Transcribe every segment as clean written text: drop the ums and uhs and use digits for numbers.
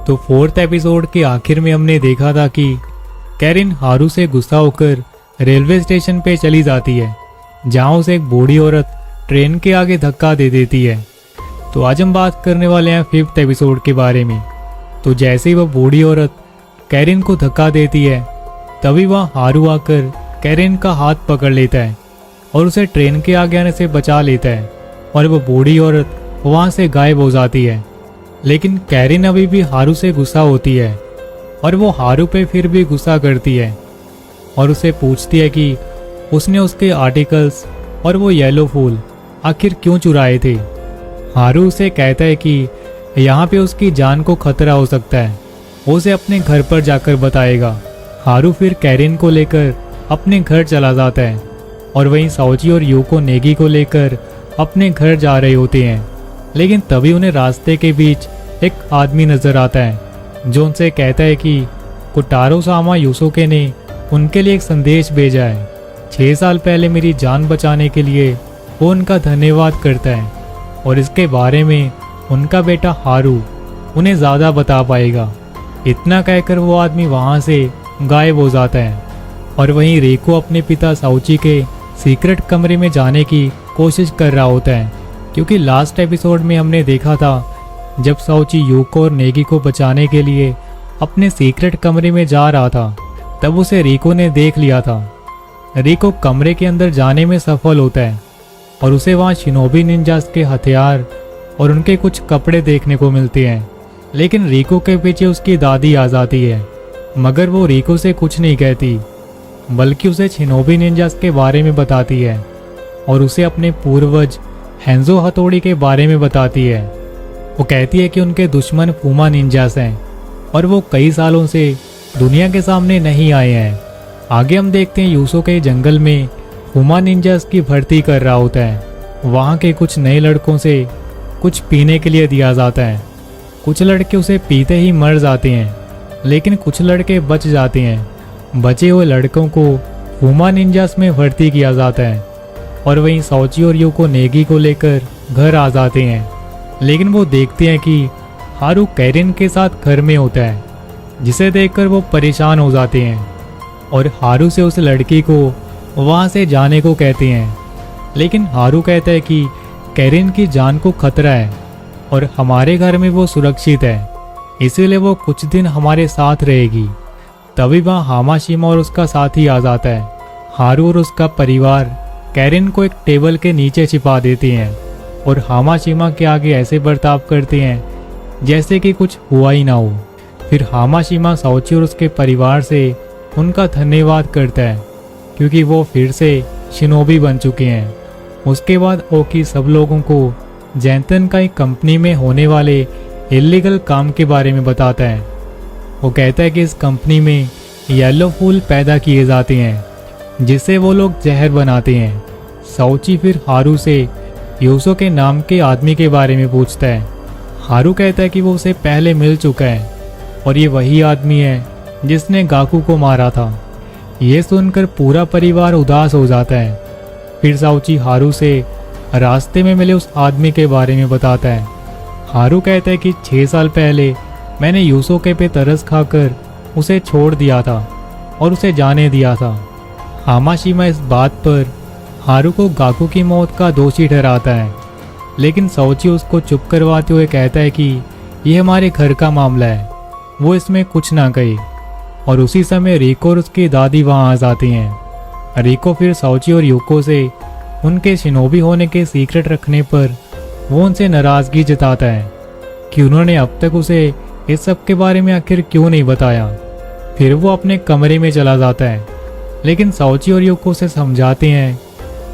तो 4th episode के आखिर में हमने देखा था कि कैरिन हारू से गुस्सा होकर रेलवे स्टेशन पे चली जाती है, जहां उसे एक बूढ़ी औरत ट्रेन के आगे धक्का दे देती है। तो आज हम बात करने वाले हैं 5th एपिसोड के बारे में। तो जैसे ही वह बूढ़ी औरत कैरिन को धक्का देती है, तभी वह हारू आकर कैरिन का हाथ पकड़ लेता है और उसे ट्रेन के आगे आने से बचा लेता है और वह बूढ़ी औरत वहां से गायब हो जाती है। लेकिन कैरिन अभी भी हारू से गुस्सा होती है और वो हारू पे फिर भी गुस्सा करती है और उसे पूछती है कि उसने उसके आर्टिकल्स और वो येलो फूल आखिर क्यों चुराए थे। हारू उसे कहता है कि यहाँ पे उसकी जान को खतरा हो सकता है, वो उसे अपने घर पर जाकर बताएगा। हारू फिर कैरिन को लेकर अपने घर चला जाता है और वहीं साओची और यूको नेगी को लेकर अपने घर जा रहे होते हैं। लेकिन तभी उन्हें रास्ते के बीच एक आदमी नजर आता है जो उनसे कहता है कि कोटारो सामा यूसुके ने उनके लिए एक संदेश भेजा है। 6 साल पहले मेरी जान बचाने के लिए वो उनका धन्यवाद करता है और इसके बारे में उनका बेटा हारू उन्हें ज़्यादा बता पाएगा। इतना कहकर वो आदमी वहाँ से गायब हो जाता है और वहीं रिको अपने पिता साओची के सीक्रेट कमरे में जाने की कोशिश कर रहा होता है, क्योंकि लास्ट एपिसोड में हमने देखा था जब साओची यूको और नेगी को बचाने के लिए अपने सीक्रेट कमरे में जा रहा था, तब उसे रिको ने देख लिया था। रिको कमरे के अंदर जाने में सफल होता है और उसे वहाँ शिनोबी निंजास के हथियार और उनके कुछ कपड़े देखने को मिलते हैं। लेकिन रिको के पीछे उसकी दादी आ जाती है, मगर वो रिको से कुछ नहीं कहती, बल्कि उसे शिनोबी निंजास के बारे में बताती है और उसे अपने पूर्वज हेंजो हथौड़ी के बारे में बताती है। वो कहती है कि उनके दुश्मन फूमा निंजास हैं और वो कई सालों से दुनिया के सामने नहीं आए हैं। आगे हम देखते हैं यूसो के जंगल में फूमा निंजास की भर्ती कर रहा होता है। वहाँ के कुछ नए लड़कों से कुछ पीने के लिए दिया जाता है। कुछ लड़के उसे पीते ही मर जाते हैं, लेकिन कुछ लड़के बच जाते हैं। बचे हुए लड़कों को फूमा निंजास में भर्ती किया जाता है और वहीं साओची और यूको नेगी को लेकर घर आ जाते हैं। लेकिन वो देखते हैं कि हारू कैरिन के साथ घर में होता है, जिसे देखकर वो परेशान हो जाते हैं और हारू से उस लड़की को वहाँ से जाने को कहते हैं। लेकिन हारू कहता है कि कैरिन की जान को खतरा है और हमारे घर में वो सुरक्षित है, इसीलिए वो कुछ दिन हमारे साथ रहेगी। तभी वहाँ हामाशिमा और उसका साथी आ जाता है। हारू और उसका परिवार कैरिन को एक टेबल के नीचे छिपा देते हैं और हामाशिमा के आगे ऐसे बर्ताव करते हैं जैसे कि कुछ हुआ ही ना हो। फिर हामाशिमा साओची और उसके परिवार से उनका धन्यवाद करता है, क्योंकि वो फिर से शिनोबी बन चुके हैं। उसके बाद ओकी सब लोगों को जैंतन का एक कंपनी में होने वाले इल्लीगल काम के बारे में बताता है। वो कहता है कि इस कंपनी में येलो फूल पैदा किए जाते हैं, जिससे वो लोग जहर बनाते हैं। साओची फिर हारू से यूसो के नाम के आदमी के बारे में पूछता है। हारू कहता है कि वो उसे पहले मिल चुका है और ये वही आदमी है जिसने गाकू को मारा था। ये सुनकर पूरा परिवार उदास हो जाता है। फिर साओची हारू से रास्ते में मिले उस आदमी के बारे में बताता है। हारू कहता है कि 6 साल पहले मैंने यूसोके पे तरस खाकर उसे छोड़ दिया था और उसे जाने दिया था। हामाशिमा इस बात पर हारू को गाकू की मौत का दोषी ठहराता है, लेकिन साओची उसको चुप करवाते हुए कहता है कि यह हमारे घर का मामला है, वो इसमें कुछ ना कहे। और उसी समय रिको और उसकी दादी वहां आ जाती हैं। रिको फिर साओची और यूको से उनके शिनोबी होने के सीक्रेट रखने पर वो उनसे नाराजगी जताता है कि उन्होंने अब तक उसे इस सब के बारे में आखिर क्यों नहीं बताया। फिर वो अपने कमरे में चला जाता है, लेकिन साओची और यूको से समझाते हैं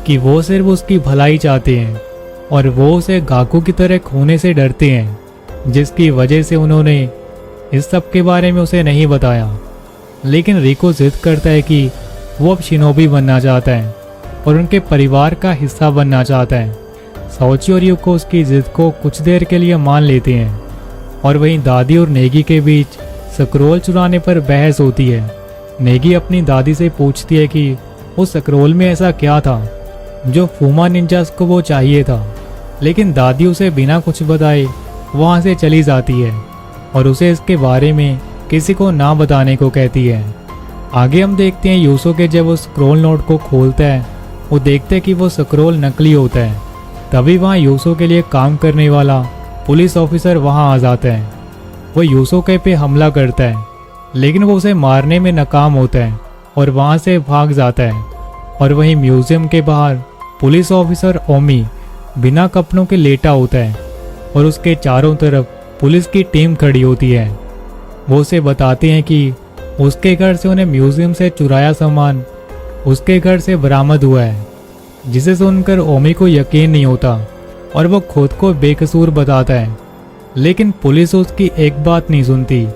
कि वो सिर्फ उसकी भलाई चाहते हैं और वो उसे गाकू की तरह खोने से डरते हैं, जिसकी वजह से उन्होंने इस सब के बारे में उसे नहीं बताया। लेकिन रिको जिद करता है कि वो अब शिनोबी बनना चाहता है और उनके परिवार का हिस्सा बनना चाहता है। साओची और यूको उसकी जिद को कुछ देर के लिए मान लेते हैं और वहीं दादी और नेगी के बीच स्क्रोल चुराने पर बहस होती है। नेगी अपनी दादी से पूछती है कि उस स्क्रोल में ऐसा क्या था जो फूमा निंजास को वो चाहिए था, लेकिन दादी उसे बिना कुछ बताए वहाँ से चली जाती है। और उसे इसके बारे में किसी को ना बताने को कहती है। आगे हम देखते हैं यूसुके जब उस स्क्रोल नोट को खोलता है, वो देखता है कि वो स्क्रोल नकली होता है। तभी वहाँ यूसो के लिए काम करने वाला पुलिस ऑफिसर वहाँ आ जाता है। वो यूसुके पे हमला करता है, लेकिन वो उसे मारने में नाकाम होता है और वहाँ से भाग जाता है। और वहीं म्यूजियम के बाहर पुलिस ऑफिसर ओमी बिना कपड़ों के लेटा होता है और उसके चारों तरफ पुलिस की टीम खड़ी होती है। वो उसे बताते हैं कि उसके घर से उन्हें म्यूजियम से चुराया सामान उसके घर से बरामद हुआ है, जिसे सुनकर ओमी को यकीन नहीं होता और वो खुद को बेकसूर बताता है। लेकिन पुलिस उसकी एक बात नहीं सुनती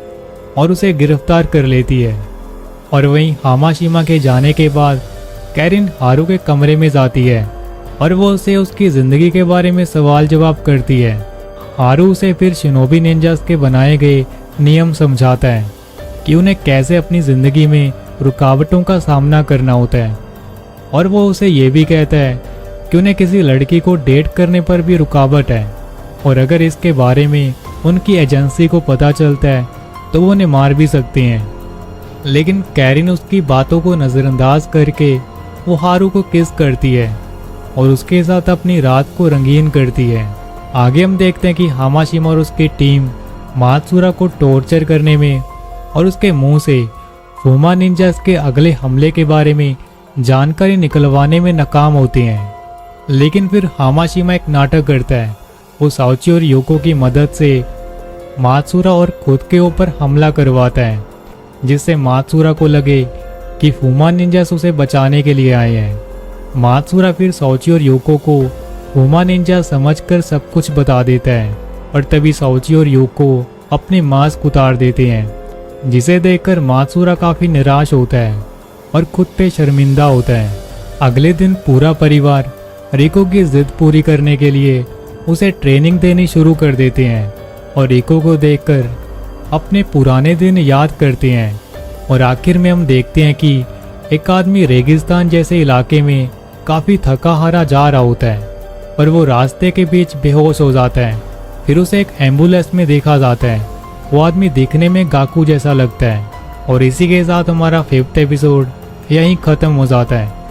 और उसे गिरफ्तार कर लेती है। और वहीं हामाशिमा के जाने के बाद कैरिन हारू के कमरे में जाती है और वो उसे उसकी ज़िंदगी के बारे में सवाल जवाब करती है। हारू उसे फिर शिनोबी निंजास के बनाए गए नियम समझाता है कि उन्हें कैसे अपनी ज़िंदगी में रुकावटों का सामना करना होता है। और वो उसे ये भी कहता है कि उन्हें किसी लड़की को डेट करने पर भी रुकावट है, और अगर इसके बारे में उनकी एजेंसी को पता चलता है तो वो उन्हें मार भी सकते हैं। लेकिन कैरिन उसकी बातों को नज़रअंदाज करके वो हारू को किस करती है और उसके साथ अपनी रात को रंगीन करती है। आगे हम देखते हैं कि हामाशिमा और उसकी टीम मात्सुरा को टॉर्चर करने में और उसके मुंह से फूमा निंजास के अगले हमले के बारे में जानकारी निकलवाने में नाकाम होते हैं। लेकिन फिर हामाशिमा एक नाटक करता है। वो साउची और योको की मदद से मात्सुरा और खुद के ऊपर हमला करवाता है, जिससे मात्सुरा को लगे कि फूमा निंजास उसे बचाने के लिए आए हैं। मात्सुरा फिर साउची और योको को फूमा निंजास समझकर सब कुछ बता देता है और तभी साउची और योको अपने मास्क उतार देते हैं, जिसे देखकर मात्सुरा काफी निराश होता है और खुद पे शर्मिंदा होता है। अगले दिन पूरा परिवार रिको की जिद पूरी करने के लिए उसे ट्रेनिंग देनी शुरू कर देते हैं और रिको को देखकर अपने पुराने दिन याद करते हैं। और आखिर में हम देखते हैं कि एक आदमी रेगिस्तान जैसे इलाके में काफ़ी थका हारा जा रहा होता है और वो रास्ते के बीच बेहोश हो जाता है। फिर उसे एक एम्बुलेंस में देखा जाता है। वो आदमी दिखने में गाकू जैसा लगता है। और इसी के साथ हमारा 5th एपिसोड यहीं ख़त्म हो जाता है।